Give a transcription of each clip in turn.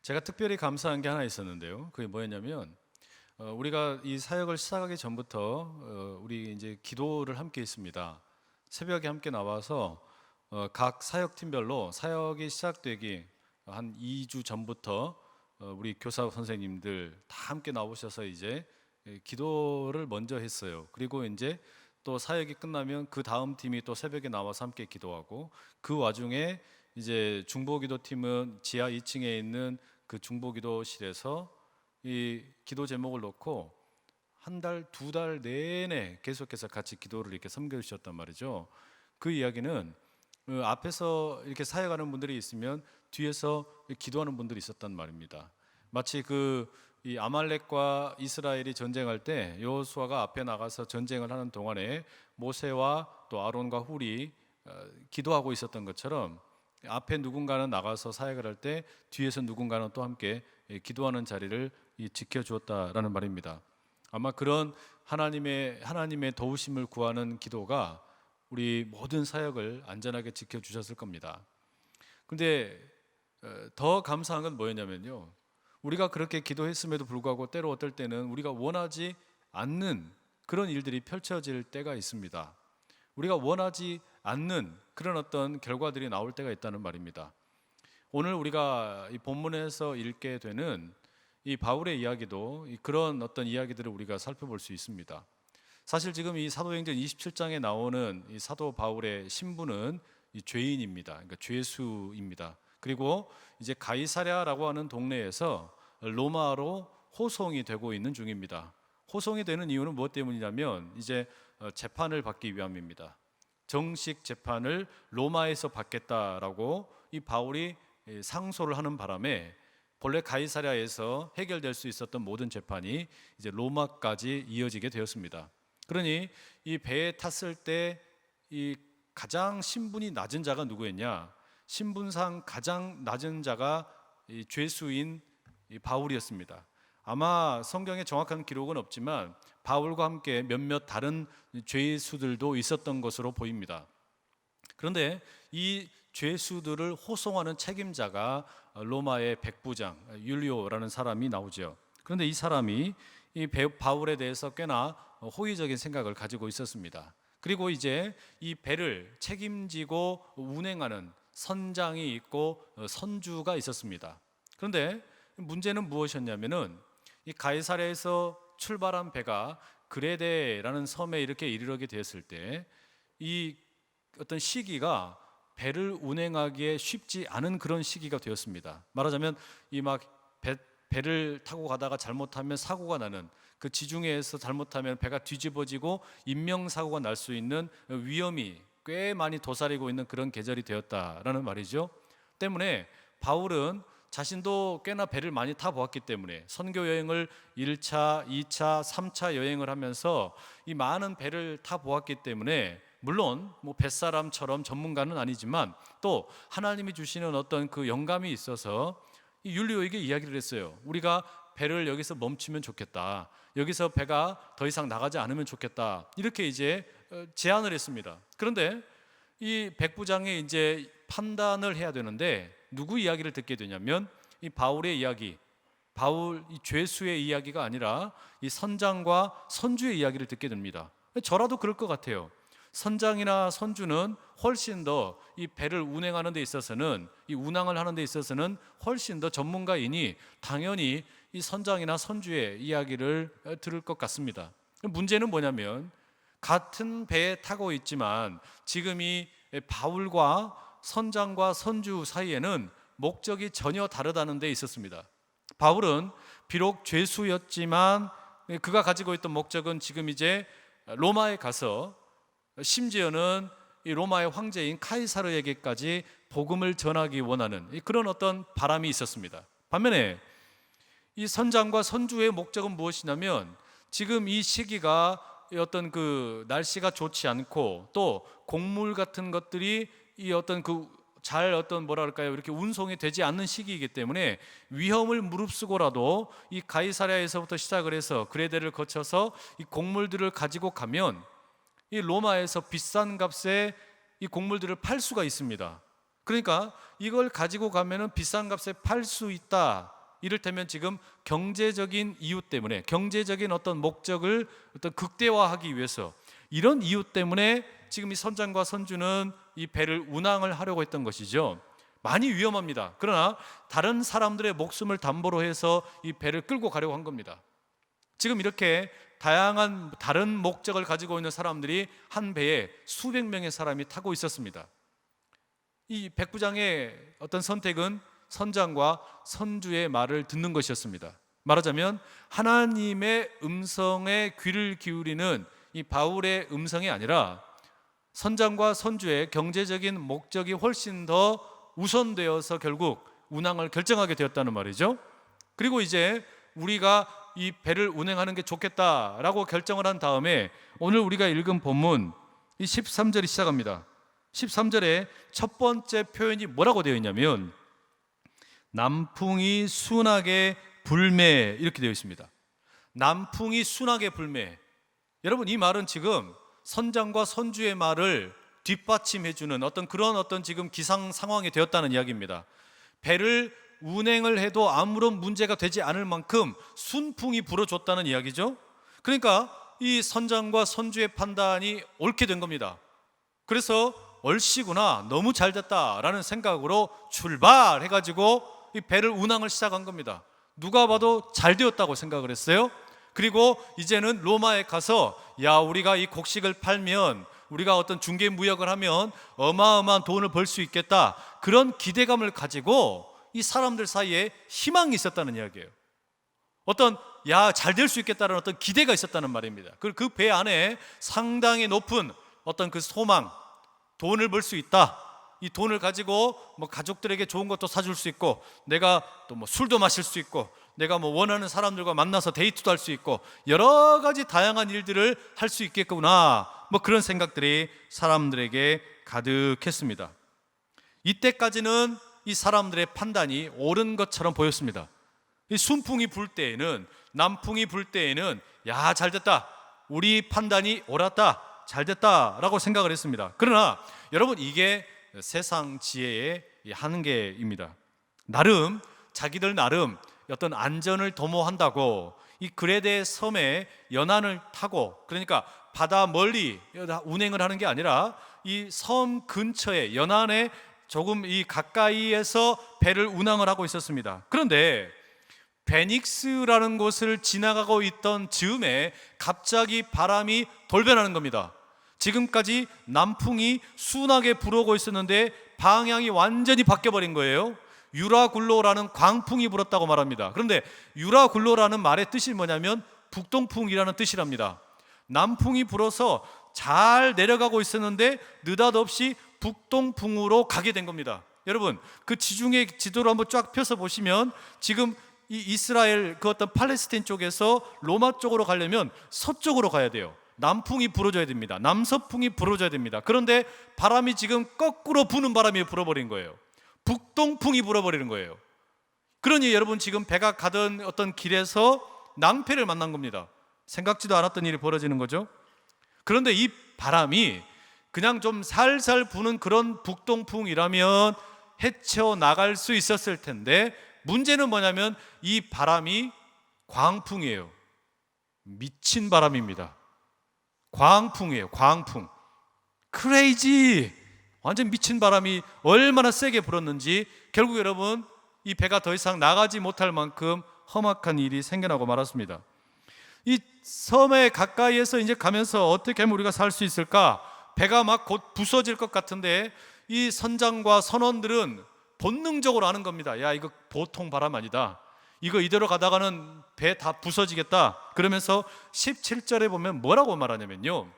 제가 특별히 감사한 게 하나 있었는데요. 그게 뭐였냐면 우리가 이 사역을 시작하기 전부터 우리 이제 기도를 함께 했습니다. 새벽에 함께 나와서 각 사역팀별로 사역이 시작되기 한 2주 전부터 우리 교사 선생님들 다 함께 나오셔서 이제 기도를 먼저 했어요. 그리고 이제 또 사역이 끝나면 그 다음 팀이 또 새벽에 나와서 함께 기도하고, 그 와중에 이제 중보기도팀은 지하 2층에 있는 그 중보기도실에서 이 기도 제목을 놓고 한 달, 두 달 내내 계속해서 같이 기도를 이렇게 섬겨주셨단 말이죠. 그 이야기는 앞에서 이렇게 사역하는 분들이 있으면 뒤에서 기도하는 분들이 있었단 말입니다. 마치 이 아말렉과 이스라엘이 전쟁할 때 여호수아가 앞에 나가서 전쟁을 하는 동안에 모세와 또 아론과 훌이 기도하고 있었던 것처럼, 앞에 누군가는 나가서 사역을 할 때 뒤에서 누군가는 또 함께 기도하는 자리를 지켜주었다라는 말입니다. 아마 그런 하나님의 도우심을 구하는 기도가 우리 모든 사역을 안전하게 지켜주셨을 겁니다. 근데 더 감사한 건 뭐였냐면요, 우리가 그렇게 기도했음에도 불구하고 때로 어떨 때는 우리가 원하지 않는 그런 일들이 펼쳐질 때가 있습니다. 우리가 원하지 않는 그런 어떤 결과들이 나올 때가 있다는 말입니다. 오늘 우리가 이 본문에서 읽게 되는 이 바울의 이야기도 그런 어떤 이야기들을 우리가 살펴볼 수 있습니다. 사실 지금 이 사도행전 27장에 나오는 이 사도 바울의 신분은 이 죄인입니다. 그러니까 죄수입니다. 그리고 이제 가이사랴라고 하는 동네에서 로마로 호송이 되고 있는 중입니다. 호송이 되는 이유는 무엇 때문이냐면 이제 재판을 받기 위함입니다. 정식 재판을 로마에서 받겠다라고 이 바울이 상소를 하는 바람에 본래 가이사랴에서 해결될 수 있었던 모든 재판이 이제 로마까지 이어지게 되었습니다. 그러니 이 배에 탔을 때 이 가장 신분이 낮은 자가 누구였냐? 신분상 가장 낮은 자가 이 죄수인 이 바울이었습니다. 아마 성경에 정확한 기록은 없지만 바울과 함께 몇몇 다른 죄수들도 있었던 것으로 보입니다. 그런데 이 죄수들을 호송하는 책임자가 로마의 백부장 율리오라는 사람이 나오죠. 그런데 이 사람이 이 바울에 대해서 꽤나 호의적인 생각을 가지고 있었습니다. 그리고 이제 이 배를 책임지고 운행하는 선장이 있고 선주가 있었습니다. 그런데 문제는 무엇이었냐면은 이 가이사랴에서 출발한 배가 그레데라는 섬에 이렇게 이르게 되었을 때 이 어떤 시기가 배를 운행하기에 쉽지 않은 그런 시기가 되었습니다. 말하자면 이 막 배를 타고 가다가 잘못하면 사고가 나는, 그 지중해에서 잘못하면 배가 뒤집어지고 인명사고가 날 수 있는 위험이 꽤 많이 도사리고 있는 그런 계절이 되었다라는 말이죠. 때문에 바울은 자신도 꽤나 배를 많이 타보았기 때문에 선교 여행을 1차, 2차, 3차 여행을 하면서 이 많은 배를 타보았기 때문에, 물론 뭐 뱃사람처럼 전문가는 아니지만 또 하나님이 주시는 어떤 그 영감이 있어서 이 율리오에게 이야기를 했어요. 우리가 배를 여기서 멈추면 좋겠다. 여기서 배가 더 이상 나가지 않으면 좋겠다. 이렇게 이제 제안을 했습니다. 그런데 이 백부장이 이제 판단을 해야 되는데 누구 이야기를 듣게 되냐면 이 바울의 이야기, 바울 이 죄수의 이야기가 아니라 이 선장과 선주의 이야기를 듣게 됩니다. 저라도 그럴 것 같아요. 선장이나 선주는 훨씬 더 이 배를 운행하는 데 있어서는, 이 운항을 하는 데 있어서는 훨씬 더 전문가이니 당연히 이 선장이나 선주의 이야기를 들을 것 같습니다. 문제는 뭐냐면 같은 배에 타고 있지만 지금 이 바울과 선장과 선주 사이에는 목적이 전혀 다르다는 데 있었습니다. 바울은 비록 죄수였지만 그가 가지고 있던 목적은 지금 이제 로마에 가서 심지어는 이 로마의 황제인 카이사르에게까지 복음을 전하기 원하는 그런 어떤 바람이 있었습니다. 반면에 이 선장과 선주의 목적은 무엇이냐면 지금 이 시기가 어떤 그 날씨가 좋지 않고 또 곡물 같은 것들이 이 어떤 어떤 뭐랄까요, 이렇게 운송이 되지 않는 시기이기 때문에 위험을 무릅쓰고라도 이 가이사랴에서부터 시작을 해서 그레데를 거쳐서 이 곡물들을 가지고 가면 이 로마에서 비싼 값에 이 곡물들을 팔 수가 있습니다. 그러니까 이걸 가지고 가면은 비싼 값에 팔 수 있다. 이를테면 지금 경제적인 이유 때문에, 경제적인 어떤 목적을 어떤 극대화하기 위해서, 이런 이유 때문에 지금 이 선장과 선주는 이 배를 운항을 하려고 했던 것이죠. 많이 위험합니다. 그러나 다른 사람들의 목숨을 담보로 해서 이 배를 끌고 가려고 한 겁니다. 지금 이렇게 다양한 다른 목적을 가지고 있는 사람들이 한 배에 수백 명의 사람이 타고 있었습니다. 이 백부장의 어떤 선택은 선장과 선주의 말을 듣는 것이었습니다. 말하자면 하나님의 음성에 귀를 기울이는 이 바울의 음성이 아니라 선장과 선주의 경제적인 목적이 훨씬 더 우선되어서 결국 운항을 결정하게 되었다는 말이죠. 그리고 이제 우리가 이 배를 운행하는 게 좋겠다라고 결정을 한 다음에 오늘 우리가 읽은 본문 이 13절이 시작합니다. 13절에 첫 번째 표현이 뭐라고 되어 있냐면 남풍이 순하게 불매, 이렇게 되어 있습니다. 남풍이 순하게 불매. 여러분, 이 말은 지금 선장과 선주의 말을 뒷받침해주는 어떤 지금 기상 상황이 되었다는 이야기입니다. 배를 운행을 해도 아무런 문제가 되지 않을 만큼 순풍이 불어줬다는 이야기죠. 그러니까 이 선장과 선주의 판단이 옳게 된 겁니다. 그래서 얼씨구나, 너무 잘 됐다라는 생각으로 출발해가지고 이 배를 운항을 시작한 겁니다. 누가 봐도 잘 되었다고 생각을 했어요. 그리고 이제는 로마에 가서 야, 우리가 이 곡식을 팔면, 우리가 어떤 중개 무역을 하면 어마어마한 돈을 벌 수 있겠다, 그런 기대감을 가지고 이 사람들 사이에 희망이 있었다는 이야기예요. 잘 될 수 있겠다는 어떤 기대가 있었다는 말입니다. 그 배 안에 상당히 높은 어떤 그 소망, 돈을 벌 수 있다, 이 돈을 가지고 뭐 가족들에게 좋은 것도 사줄 수 있고, 내가 또 뭐 술도 마실 수 있고, 내가 뭐 원하는 사람들과 만나서 데이트도 할 수 있고, 여러 가지 다양한 일들을 할 수 있겠구나, 뭐 그런 생각들이 사람들에게 가득했습니다. 이때까지는 이 사람들의 판단이 옳은 것처럼 보였습니다. 이 순풍이 불 때에는, 남풍이 불 때에는 야, 잘 됐다, 우리 판단이 옳았다, 잘 됐다 라고 생각을 했습니다. 그러나 여러분, 이게 세상 지혜의 한계입니다. 자기들 나름 어떤 안전을 도모한다고 이 그레데 섬에 연안을 타고, 그러니까 바다 멀리 운행을 하는 게 아니라 이 섬 근처에 연안에 조금 이 가까이에서 배를 운항을 하고 있었습니다. 그런데 베닉스라는 곳을 지나가고 있던 즈음에 갑자기 바람이 돌변하는 겁니다. 지금까지 남풍이 순하게 불어오고 있었는데 방향이 완전히 바뀌어버린 거예요. 유라굴로라는 광풍이 불었다고 말합니다. 그런데 유라굴로라는 말의 뜻이 뭐냐면 북동풍이라는 뜻이랍니다. 남풍이 불어서 잘 내려가고 있었는데 느닷없이 북동풍으로 가게 된 겁니다. 여러분, 그 지중해 지도를 한번 쫙 펴서 보시면 지금 이 이스라엘 그 어떤 팔레스타인 쪽에서 로마 쪽으로 가려면 서쪽으로 가야 돼요. 남풍이 불어줘야 됩니다. 남서풍이 불어줘야 됩니다. 그런데 바람이 지금 거꾸로 부는 바람이 불어버린 거예요. 북동풍이 불어버리는 거예요. 그러니 여러분, 지금 배가 가던 어떤 길에서 낭패를 만난 겁니다. 생각지도 않았던 일이 벌어지는 거죠. 그런데 이 바람이 그냥 좀 살살 부는 그런 북동풍이라면 헤쳐나갈 수 있었을 텐데, 문제는 뭐냐면 이 바람이 광풍이에요. 미친 바람입니다. 광풍이에요. 광풍. 크레이지, 완전 미친 바람이 얼마나 세게 불었는지 결국 여러분, 이 배가 더 이상 나가지 못할 만큼 험악한 일이 생겨나고 말았습니다. 이 섬에 가까이에서 이제 가면서 어떻게 하면 우리가 살 수 있을까? 배가 막 곧 부서질 것 같은데 이 선장과 선원들은 본능적으로 아는 겁니다. 야, 이거 보통 바람 아니다, 이거 이대로 가다가는 배 다 부서지겠다. 그러면서 17절에 보면 뭐라고 말하냐면요,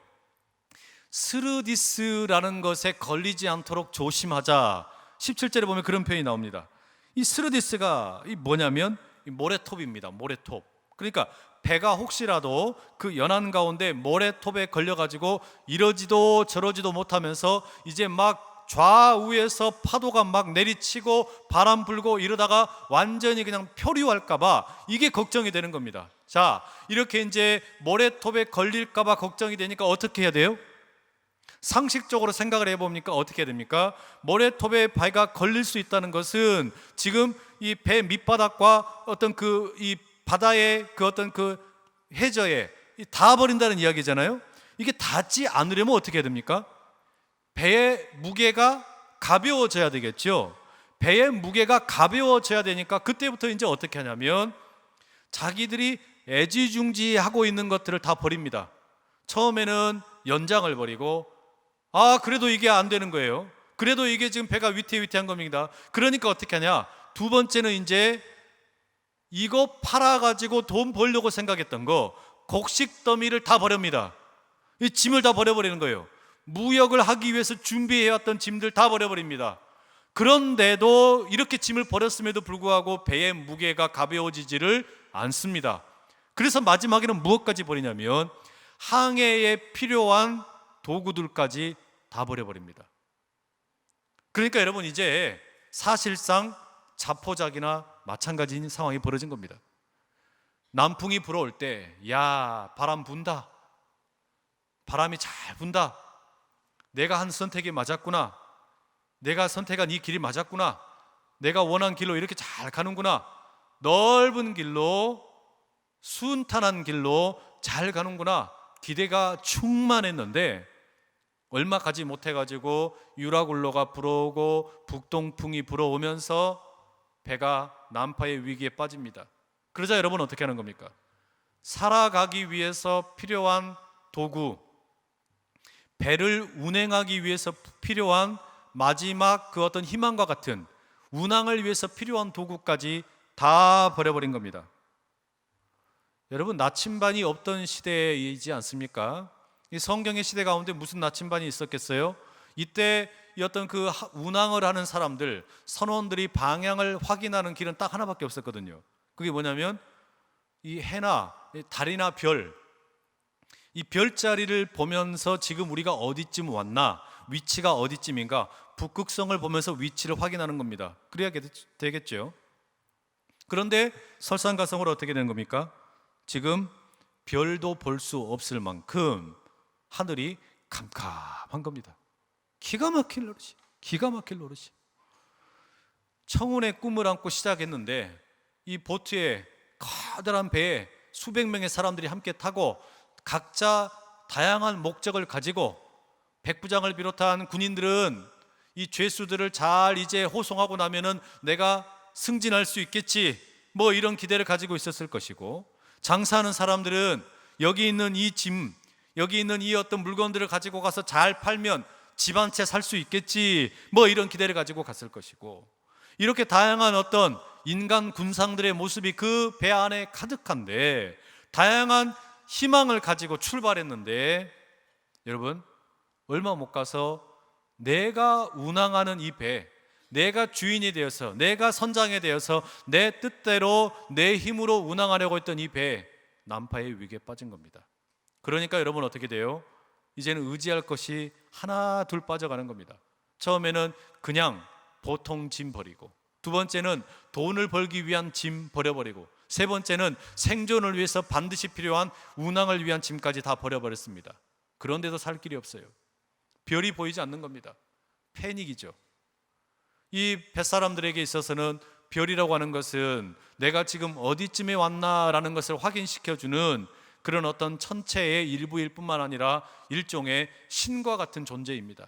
스르디스라는 것에 걸리지 않도록 조심하자. 17절에 보면 그런 표현이 나옵니다. 이 스르디스가 뭐냐면 이 모래톱입니다. 모래톱. 그러니까 배가 혹시라도 그 연안 가운데 모래톱에 걸려가지고 이러지도 저러지도 못하면서 이제 막 좌우에서 파도가 막 내리치고 바람 불고 이러다가 완전히 그냥 표류할까봐 이게 걱정이 되는 겁니다. 자, 이렇게 이제 모래톱에 걸릴까봐 걱정이 되니까 어떻게 해야 돼요? 상식적으로 생각을 해보니까 어떻게 됩니까? 모래톱에 배가 걸릴 수 있다는 것은 지금 이 배 밑바닥과 어떤 그 이 바다의 그 어떤 그 해저에 닿아버린다는 이야기잖아요. 이게 닿지 않으려면 어떻게 해야 됩니까? 배의 무게가 가벼워져야 되겠죠. 배의 무게가 가벼워져야 되니까 그때부터 이제 어떻게 하냐면 자기들이 애지중지하고 있는 것들을 다 버립니다. 처음에는 연장을 버리고, 그래도 이게 안 되는 거예요. 그래도 이게 지금 배가 위태위태한 겁니다. 그러니까 어떻게 하냐? 두 번째는 이제 이거 팔아가지고 돈 벌려고 생각했던 거, 곡식 더미를 다 버립니다. 이 짐을 다 버려버리는 거예요. 무역을 하기 위해서 준비해왔던 짐들 다 버려버립니다. 그런데도 이렇게 짐을 버렸음에도 불구하고 배의 무게가 가벼워지지를 않습니다. 그래서 마지막에는 무엇까지 버리냐면 항해에 필요한 도구들까지 다 버려버립니다. 그러니까 여러분, 이제 사실상 자포자기나 마찬가지인 상황이 벌어진 겁니다. 남풍이 불어올 때, 야, 바람 분다, 바람이 잘 분다, 내가 한 선택이 맞았구나, 내가 선택한 이 길이 맞았구나, 내가 원한 길로 이렇게 잘 가는구나, 넓은 길로, 순탄한 길로 잘 가는구나, 기대가 충만했는데 얼마 가지 못해가지고 유라굴로가 불어오고 북동풍이 불어오면서 배가 난파의 위기에 빠집니다. 그러자 여러분 어떻게 하는 겁니까? 살아가기 위해서 필요한 도구, 배를 운행하기 위해서 필요한 마지막 그 어떤 희망과 같은 운항을 위해서 필요한 도구까지 다 버려버린 겁니다. 여러분, 나침반이 없던 시대이지 않습니까? 이 성경의 시대 가운데 무슨 나침반이 있었겠어요? 이때 이 어떤 그 운항을 하는 사람들, 선원들이 방향을 확인하는 길은 딱 하나밖에 없었거든요. 그게 뭐냐면 이 해나 달이나 별, 이 별자리를 보면서 지금 우리가 어디쯤 왔나, 위치가 어디쯤인가, 북극성을 보면서 위치를 확인하는 겁니다. 그래야 되겠죠. 그런데 설상가성으로 어떻게 되는 겁니까? 지금 별도 볼 수 없을 만큼 하늘이 캄캄한 겁니다. 기가 막힐 노릇이, 기가 막힐 노릇이. 청운의 꿈을 안고 시작했는데 이 보트에, 커다란 배에 수백 명의 사람들이 함께 타고 각자 다양한 목적을 가지고, 백부장을 비롯한 군인들은 이 죄수들을 잘 이제 호송하고 나면은 내가 승진할 수 있겠지, 뭐 이런 기대를 가지고 있었을 것이고, 장사하는 사람들은 여기 있는 이 짐, 여기 있는 이 어떤 물건들을 가지고 가서 잘 팔면 집 한 채 살 수 있겠지, 뭐 이런 기대를 가지고 갔을 것이고, 이렇게 다양한 어떤 인간 군상들의 모습이 그 배 안에 가득한데 다양한 희망을 가지고 출발했는데, 여러분, 얼마 못 가서 내가 운항하는 이 배, 내가 주인이 되어서, 내가 선장이 되어서 내 뜻대로 내 힘으로 운항하려고 했던 이 배, 난파의 위기에 빠진 겁니다. 그러니까 여러분 어떻게 돼요? 이제는 의지할 것이 하나 둘 빠져가는 겁니다. 처음에는 그냥 보통 짐 버리고, 두 번째는 돈을 벌기 위한 짐 버려버리고, 세 번째는 생존을 위해서 반드시 필요한 운항을 위한 짐까지 다 버려버렸습니다. 그런데도 살 길이 없어요. 별이 보이지 않는 겁니다. 패닉이죠. 이 뱃사람들에게 있어서는 별이라고 하는 것은 내가 지금 어디쯤에 왔나라는 것을 확인시켜주는 그런 어떤 천체의 일부일 뿐만 아니라 일종의 신과 같은 존재입니다.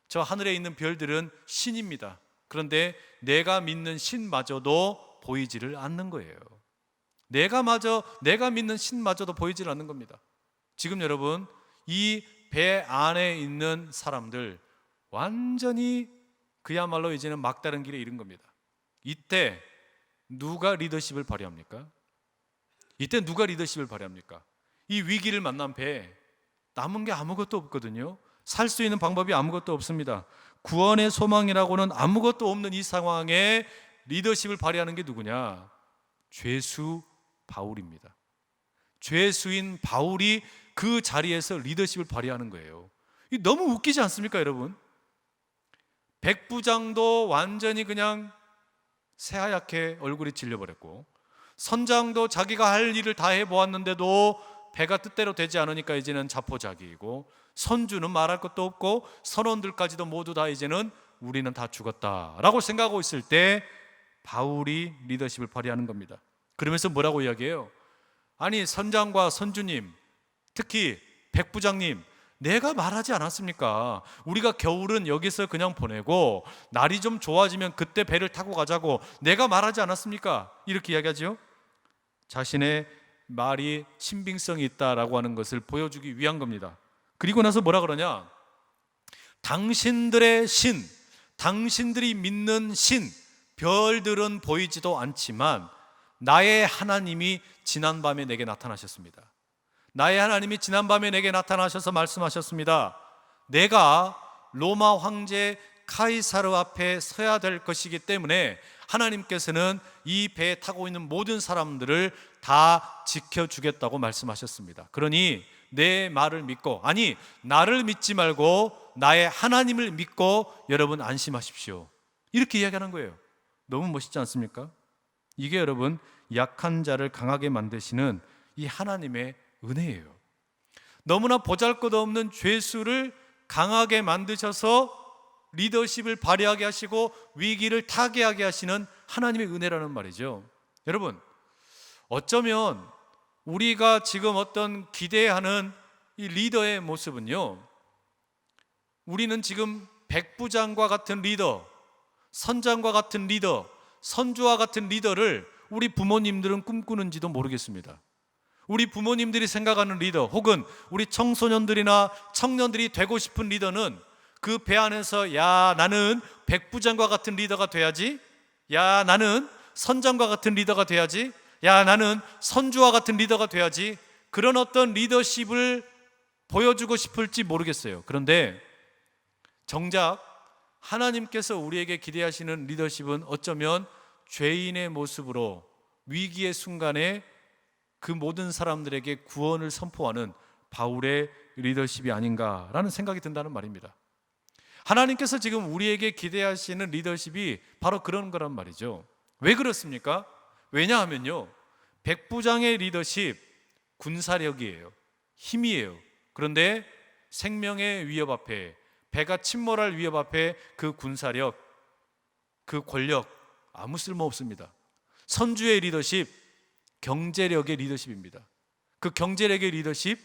저 하늘에 있는 별들은 신입니다. 그런데 내가 믿는 신마저도 보이지를 않는 거예요. 내가 믿는 신마저도 보이지를 않는 겁니다. 지금 여러분, 이 배 안에 있는 사람들 완전히 그야말로 이제는 막다른 길에 이른 겁니다. 이때 누가 리더십을 발휘합니까? 이때 누가 리더십을 발휘합니까? 이 위기를 만난 배에 남은 게 아무것도 없거든요. 살 수 있는 방법이 아무것도 없습니다. 구원의 소망이라고는 아무것도 없는 이 상황에 리더십을 발휘하는 게 누구냐? 죄수 바울입니다. 죄수인 바울이 그 자리에서 리더십을 발휘하는 거예요. 너무 웃기지 않습니까, 여러분? 백부장도 완전히 그냥 새하얗게 얼굴이 질려버렸고, 선장도 자기가 할 일을 다 해보았는데도 배가 뜻대로 되지 않으니까 이제는 자포자기이고, 선주는 말할 것도 없고 선원들까지도 모두 다 이제는 우리는 다 죽었다라고 생각하고 있을 때 바울이 리더십을 발휘하는 겁니다. 그러면서 뭐라고 이야기해요? 아니, 선장과 선주님, 특히 백부장님, 내가 말하지 않았습니까? 우리가 겨울은 여기서 그냥 보내고 날이 좀 좋아지면 그때 배를 타고 가자고 내가 말하지 않았습니까? 이렇게 이야기하죠. 자신의 말이 신빙성이 있다라고 하는 것을 보여주기 위한 겁니다. 그리고 나서 뭐라 그러냐? 당신들의 신, 당신들이 믿는 신, 별들은 보이지도 않지만 나의 하나님이 지난밤에 내게 나타나셨습니다. 나의 하나님이 지난밤에 내게 나타나셔서 말씀하셨습니다. 내가 로마 황제 카이사르 앞에 서야 될 것이기 때문에 하나님께서는 이 배에 타고 있는 모든 사람들을 다 지켜주겠다고 말씀하셨습니다. 그러니 내 말을 믿고, 아니 나를 믿지 말고 나의 하나님을 믿고 여러분 안심하십시오, 이렇게 이야기하는 거예요. 너무 멋있지 않습니까? 이게 여러분 약한 자를 강하게 만드시는 이 하나님의 은혜예요. 너무나 보잘것없는 죄수를 강하게 만드셔서 리더십을 발휘하게 하시고 위기를 타개하게 하시는 하나님의 은혜라는 말이죠. 여러분, 어쩌면 우리가 지금 어떤 기대하는 이 리더의 모습은요, 우리는 지금 백부장과 같은 리더, 선장과 같은 리더, 선주와 같은 리더를 우리 부모님들은 꿈꾸는지도 모르겠습니다. 우리 부모님들이 생각하는 리더, 혹은 우리 청소년들이나 청년들이 되고 싶은 리더는 그 배 안에서 야, 나는 백부장과 같은 리더가 돼야지, 야, 나는 선장과 같은 리더가 돼야지, 야, 나는 선주와 같은 리더가 돼야지, 그런 어떤 리더십을 보여주고 싶을지 모르겠어요. 그런데 정작 하나님께서 우리에게 기대하시는 리더십은 어쩌면 죄인의 모습으로 위기의 순간에 그 모든 사람들에게 구원을 선포하는 바울의 리더십이 아닌가라는 생각이 든다는 말입니다. 하나님께서 지금 우리에게 기대하시는 리더십이 바로 그런 거란 말이죠. 왜 그렇습니까? 왜냐하면요, 백부장의 리더십, 군사력이에요, 힘이에요. 그런데 생명의 위협 앞에, 배가 침몰할 위협 앞에 그 군사력, 그 권력 아무 쓸모 없습니다. 선주의 리더십, 경제력의 리더십입니다. 그 경제력의 리더십,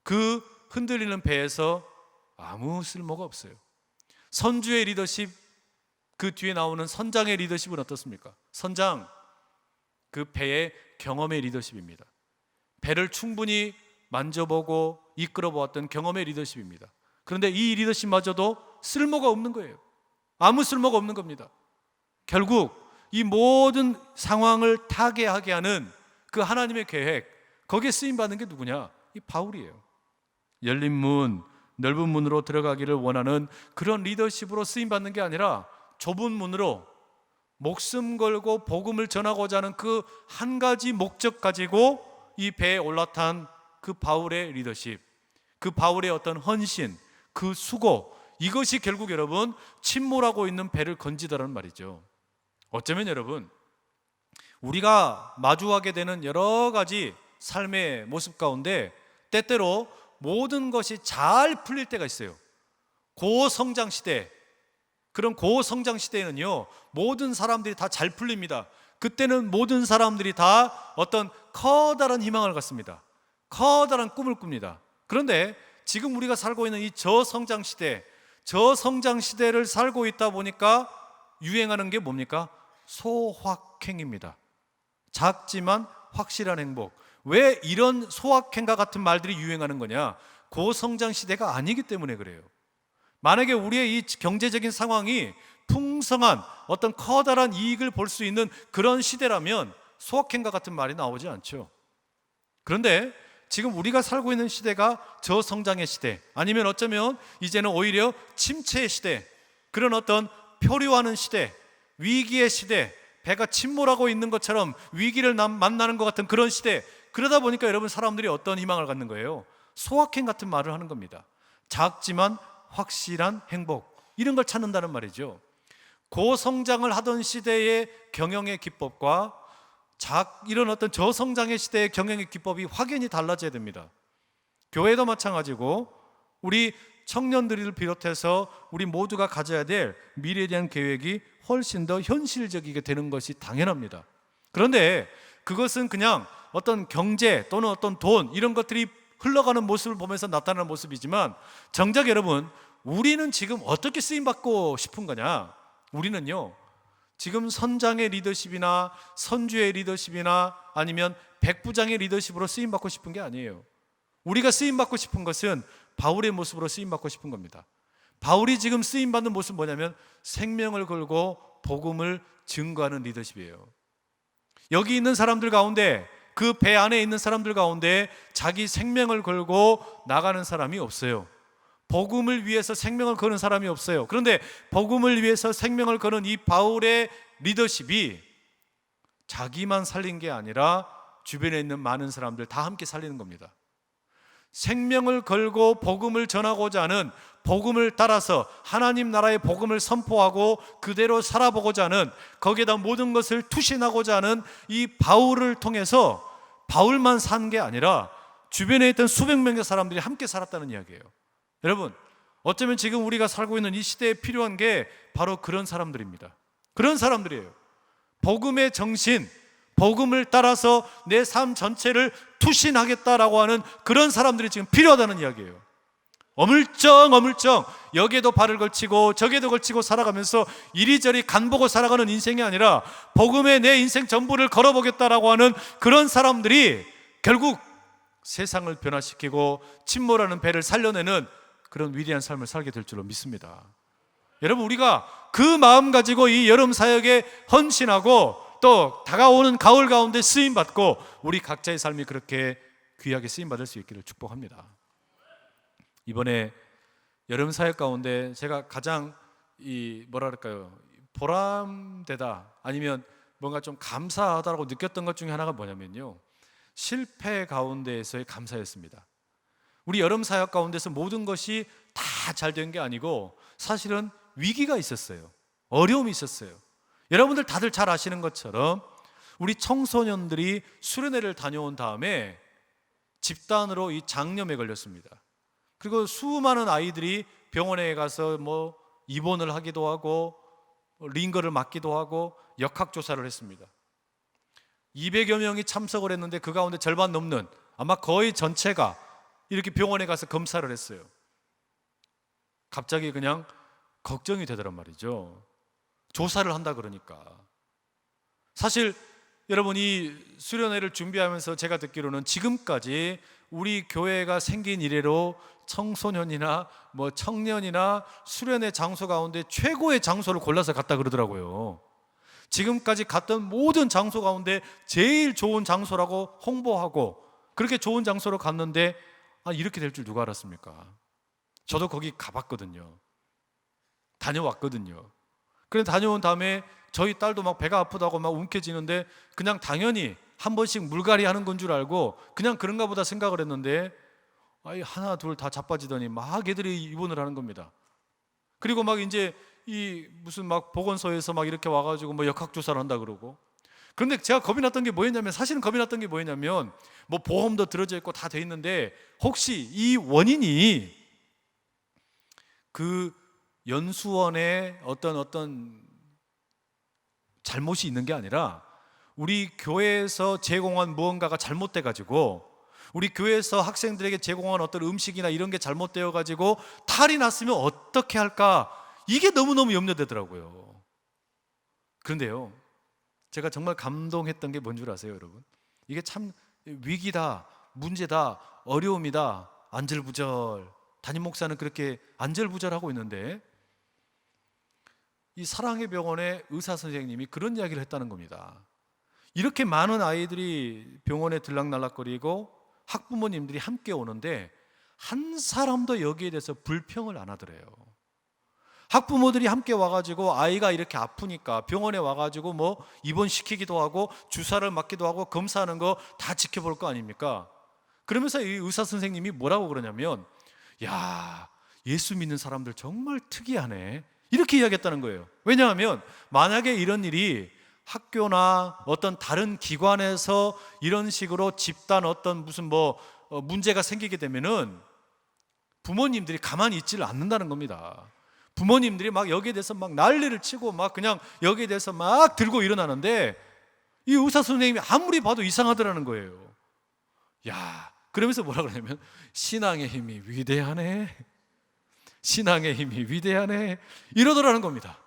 그 흔들리는 배에서 아무 쓸모가 없어요. 선주의 리더십, 그 뒤에 나오는 선장의 리더십은 어떻습니까? 선장, 그 배의 경험의 리더십입니다. 배를 충분히 만져보고 이끌어 보았던 경험의 리더십입니다. 그런데 이 리더십마저도 쓸모가 없는 거예요. 아무 쓸모가 없는 겁니다. 결국 이 모든 상황을 타개하게 하는 그 하나님의 계획, 거기에 쓰임받는 게 누구냐? 이 바울이에요. 열린 문, 넓은 문으로 들어가기를 원하는 그런 리더십으로 쓰임받는 게 아니라 좁은 문으로 목숨 걸고 복음을 전하고자 하는 그 한 가지 목적 가지고 이 배에 올라탄 그 바울의 리더십, 그 바울의 어떤 헌신, 그 수고, 이것이 결국 여러분 침몰하고 있는 배를 건지더라는 말이죠. 어쩌면 여러분, 우리가 마주하게 되는 여러 가지 삶의 모습 가운데 때때로 모든 것이 잘 풀릴 때가 있어요. 고성장 시대, 그런 고성장 시대에는요, 모든 사람들이 다 잘 풀립니다. 그때는 모든 사람들이 다 어떤 커다란 희망을 갖습니다. 커다란 꿈을 꿉니다. 그런데 지금 우리가 살고 있는 이 저성장 시대, 저성장 시대를 살고 있다 보니까 유행하는 게 뭡니까? 소확행입니다. 작지만 확실한 행복. 왜 이런 소확행과 같은 말들이 유행하는 거냐? 고성장 시대가 아니기 때문에 그래요. 만약에 우리의 이 경제적인 상황이 풍성한 어떤 커다란 이익을 볼 수 있는 그런 시대라면 소확행과 같은 말이 나오지 않죠. 그런데 지금 우리가 살고 있는 시대가 저성장의 시대, 아니면 어쩌면 이제는 오히려 침체의 시대, 그런 어떤 표류하는 시대, 위기의 시대, 배가 침몰하고 있는 것처럼 위기를 만나는 것 같은 그런 시대. 그러다 보니까 여러분, 사람들이 어떤 희망을 갖는 거예요? 소확행 같은 말을 하는 겁니다. 작지만 확실한 행복, 이런 걸 찾는다는 말이죠. 고성장을 하던 시대의 경영의 기법과 이런 어떤 저성장의 시대의 경영의 기법이 확연히 달라져야 됩니다. 교회도 마찬가지고 우리 청년들을 비롯해서 우리 모두가 가져야 될 미래에 대한 계획이 훨씬 더 현실적이게 되는 것이 당연합니다. 그런데 그것은 그냥 어떤 경제 또는 어떤 돈 이런 것들이 흘러가는 모습을 보면서 나타나는 모습이지만, 정작 여러분, 우리는 지금 어떻게 쓰임받고 싶은 거냐? 우리는요, 지금 선장의 리더십이나 선주의 리더십이나 아니면 백부장의 리더십으로 쓰임받고 싶은 게 아니에요. 우리가 쓰임받고 싶은 것은 바울의 모습으로 쓰임받고 싶은 겁니다. 바울이 지금 쓰임받는 모습은 뭐냐면 생명을 걸고 복음을 증거하는 리더십이에요. 여기 있는 사람들 가운데, 그 배 안에 있는 사람들 가운데 자기 생명을 걸고 나가는 사람이 없어요. 복음을 위해서 생명을 거는 사람이 없어요. 그런데 복음을 위해서 생명을 거는 이 바울의 리더십이 자기만 살린 게 아니라 주변에 있는 많은 사람들 다 함께 살리는 겁니다. 생명을 걸고 복음을 전하고자 하는, 복음을 따라서 하나님 나라의 복음을 선포하고 그대로 살아보고자 하는, 거기에다 모든 것을 투신하고자 하는 이 바울을 통해서 바울만 산 게 아니라 주변에 있던 수백 명의 사람들이 함께 살았다는 이야기예요. 여러분, 어쩌면 지금 우리가 살고 있는 이 시대에 필요한 게 바로 그런 사람들입니다. 그런 사람들이에요. 복음의 정신, 복음을 따라서 내 삶 전체를 투신하겠다라고 하는 그런 사람들이 지금 필요하다는 이야기예요. 어물쩡 여기에도 발을 걸치고 저기에도 걸치고 살아가면서 이리저리 간보고 살아가는 인생이 아니라 복음에 내 인생 전부를 걸어보겠다라고 하는 그런 사람들이 결국 세상을 변화시키고 침몰하는 배를 살려내는 그런 위대한 삶을 살게 될 줄로 믿습니다. 여러분, 우리가 그 마음 가지고 이 여름 사역에 헌신하고 또 다가오는 가을 가운데 쓰임받고 우리 각자의 삶이 그렇게 귀하게 쓰임받을 수 있기를 축복합니다. 이번에 여름 사역 가운데 제가 가장 보람되다, 아니면 뭔가 좀 감사하다라고 느꼈던 것 중에 하나가 뭐냐면요, 실패 가운데에서의 감사였습니다. 우리 여름 사역 가운데서 모든 것이 다 잘 된 게 아니고 사실은 위기가 있었어요. 어려움이 있었어요. 여러분들 다들 잘 아시는 것처럼 우리 청소년들이 수련회를 다녀온 다음에 집단으로 이 장염에 걸렸습니다. 그리고 수많은 아이들이 병원에 가서 입원을 하기도 하고 링거를 맞기도 하고 역학조사를 했습니다. 200여 명이 참석을 했는데 그 가운데 절반 넘는, 아마 거의 전체가 이렇게 병원에 가서 검사를 했어요. 갑자기 그냥 걱정이 되더란 말이죠. 조사를 한다 그러니까. 사실 여러분, 이 수련회를 준비하면서 제가 듣기로는 지금까지 우리 교회가 생긴 이래로 청소년이나 청년이나 수련회 장소 가운데 최고의 장소를 골라서 갔다 그러더라고요. 지금까지 갔던 모든 장소 가운데 제일 좋은 장소라고 홍보하고 그렇게 좋은 장소로 갔는데 이렇게 될 줄 누가 알았습니까? 저도 거기 가봤거든요. 다녀왔거든요. 그래 다녀온 다음에 저희 딸도 막 배가 아프다고 막 움켜쥐는데 그냥 당연히 한 번씩 물갈이 하는 건 줄 알고 그냥 그런가 보다 생각을 했는데 하나 둘 다 자빠지더니 막 애들이 입원을 하는 겁니다. 그리고 막 이제 무슨 보건소에서 이렇게 와가지고 역학조사를 한다 그러고. 그런데 제가 겁이 났던 게 뭐였냐면, 사실은 겁이 났던 게 뭐였냐면 보험도 들어져 있고 다 돼 있는데 혹시 이 원인이 그 연수원에 어떤 잘못이 있는 게 아니라 우리 교회에서 제공한 무언가가 잘못돼 가지고, 우리 교회에서 학생들에게 제공한 어떤 음식이나 이런 게 잘못되어 가지고 탈이 났으면 어떻게 할까, 이게 너무너무 염려되더라고요. 그런데요, 제가 정말 감동했던 게 뭔 줄 아세요, 여러분? 이게 참 위기다, 문제다, 어려움이다, 안절부절, 담임 목사는 그렇게 안절부절하고 있는데 이 사랑의 병원의 의사 선생님이 그런 이야기를 했다는 겁니다. 이렇게 많은 아이들이 병원에 들락날락거리고 학부모님들이 함께 오는데 한 사람도 여기에 대해서 불평을 안 하더래요. 학부모들이 함께 와가지고 아이가 이렇게 아프니까 병원에 와가지고 입원시키기도 하고 주사를 맞기도 하고 검사하는 거 다 지켜볼 거 아닙니까? 그러면서 이 의사 선생님이 뭐라고 그러냐면, 야, 예수 믿는 사람들 정말 특이하네, 이렇게 이야기했다는 거예요. 왜냐하면 만약에 이런 일이 학교나 어떤 다른 기관에서 이런 식으로 집단 어떤 무슨 문제가 생기게 되면은 부모님들이 가만히 있지를 않는다는 겁니다. 부모님들이 막 여기에 대해서 막 난리를 치고 막 그냥 여기에 대해서 막 들고 일어나는데 이 의사 선생님이 아무리 봐도 이상하더라는 거예요. 야, 그러면서 뭐라 그러냐면 신앙의 힘이 위대하네. 신앙의 힘이 위대하네. 이러더라는 겁니다.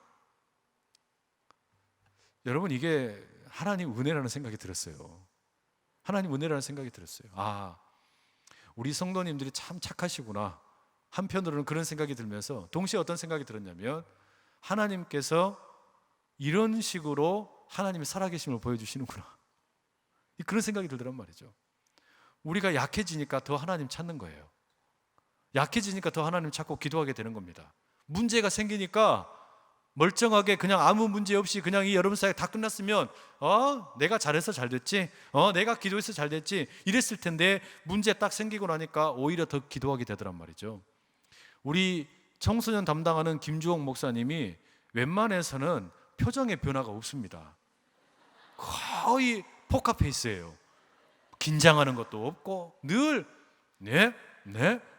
여러분, 이게 하나님 은혜라는 생각이 들었어요. 하나님 은혜라는 생각이 들었어요. 아, 우리 성도님들이 참 착하시구나. 한편으로는 그런 생각이 들면서 동시에 어떤 생각이 들었냐면 하나님께서 이런 식으로 하나님의 살아계심을 보여주시는구나. 그런 생각이 들더란 말이죠. 우리가 약해지니까 더 하나님 찾는 거예요. 약해지니까 더 하나님 찾고 기도하게 되는 겁니다. 문제가 생기니까 멀쩡하게 그냥 아무 문제 없이 그냥 이 여러분 사이가 다 끝났으면 내가 잘해서 잘 됐지, 내가 기도해서 잘 됐지 이랬을 텐데 문제 딱 생기고 나니까 오히려 더 기도하게 되더란 말이죠. 우리 청소년 담당하는 김주홍 목사님이 웬만해서는 표정의 변화가 없습니다. 거의 포카페이스예요. 긴장하는 것도 없고 늘 네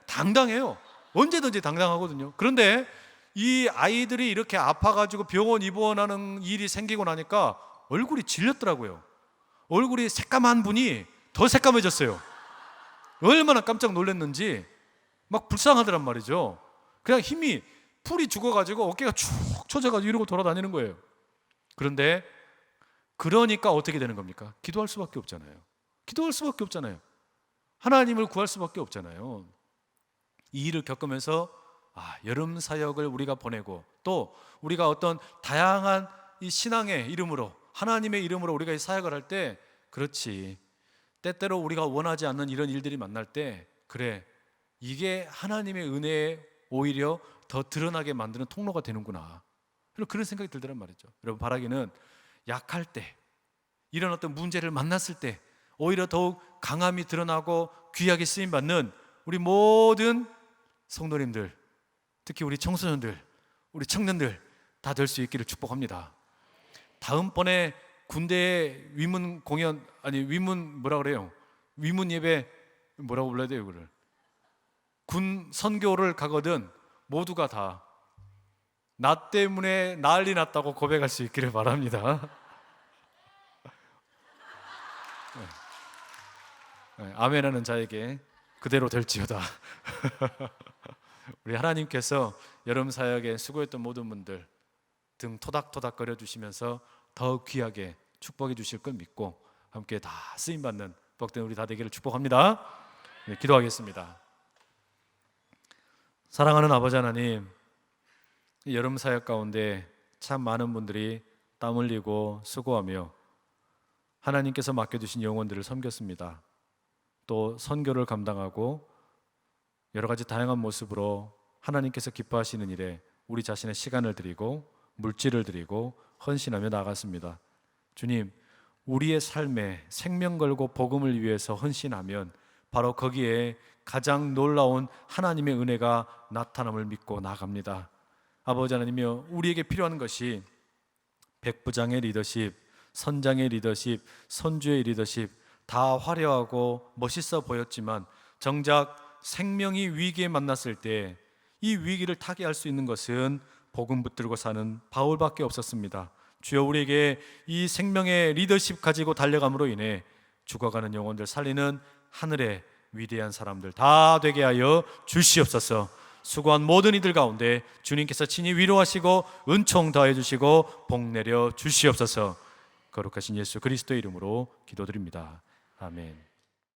당당해요. 언제든지 당당하거든요. 그런데 이 아이들이 이렇게 아파가지고 병원 입원하는 일이 생기고 나니까 얼굴이 질렸더라고요. 얼굴이 새까만 분이 더 새까매졌어요. 얼마나 깜짝 놀랐는지 막 불쌍하더란 말이죠. 그냥 힘이 풀이 죽어가지고 어깨가 축 처져가지고 이러고 돌아다니는 거예요. 그런데 그러니까 어떻게 되는 겁니까? 기도할 수밖에 없잖아요. 기도할 수밖에 없잖아요. 하나님을 구할 수밖에 없잖아요. 이 일을 겪으면서 여름 사역을 우리가 보내고 또 우리가 어떤 다양한 이 신앙의 이름으로 하나님의 이름으로 우리가 이 사역을 할 때 그렇지, 때때로 우리가 원하지 않는 이런 일들이 만날 때 그래, 이게 하나님의 은혜에 오히려 더 드러나게 만드는 통로가 되는구나, 그런 생각이 들더란 말이죠. 여러분, 바라기는 약할 때 이런 어떤 문제를 만났을 때 오히려 더욱 강함이 드러나고 귀하게 쓰임받는 우리 모든 성도님들, 특히 우리 청소년들, 우리 청년들 다 될 수 있기를 축복합니다. 다음번에 군대에 위문 공연, 위문 위문 예배 뭐라고 불러야 돼요? 이거를 군 선교를 가거든 모두가 다 나 때문에 난리 났다고 고백할 수 있기를 바랍니다. 아멘하는 자에게 그대로 될지어다. 우리 하나님께서 여름 사역에 수고했던 모든 분들 등 토닥토닥 거려 주시면서 더 귀하게 축복해 주실 걸 믿고 함께 다 쓰임받는 복된 우리 다 되기를 축복합니다. 네, 기도하겠습니다. 사랑하는 아버지 하나님, 여름 사역 가운데 참 많은 분들이 땀 흘리고 수고하며 하나님께서 맡겨주신 영혼들을 섬겼습니다. 또 선교를 감당하고 여러 가지 다양한 모습으로 하나님께서 기뻐하시는 일에 우리 자신의 시간을 드리고 물질을 드리고 헌신하며 나갔습니다. 주님, 우리의 삶에 생명 걸고 복음을 위해서 헌신하면 바로 거기에 가장 놀라운 하나님의 은혜가 나타남을 믿고 나갑니다. 아버지 하나님이여, 우리에게 필요한 것이 백부장의 리더십, 선장의 리더십, 선주의 리더십 다 화려하고 멋있어 보였지만 정작 생명이 위기에 만났을 때 이 위기를 타개할 수 있는 것은 복음 붙들고 사는 바울밖에 없었습니다. 주여, 우리에게 이 생명의 리더십 가지고 달려감으로 인해 죽어가는 영혼들 살리는 하늘의 위대한 사람들 다 되게 하여 주시옵소서. 수고한 모든 이들 가운데 주님께서 친히 위로하시고 은총 더해 주시고 복 내려 주시옵소서. 거룩하신 예수 그리스도의 이름으로 기도드립니다. 아멘.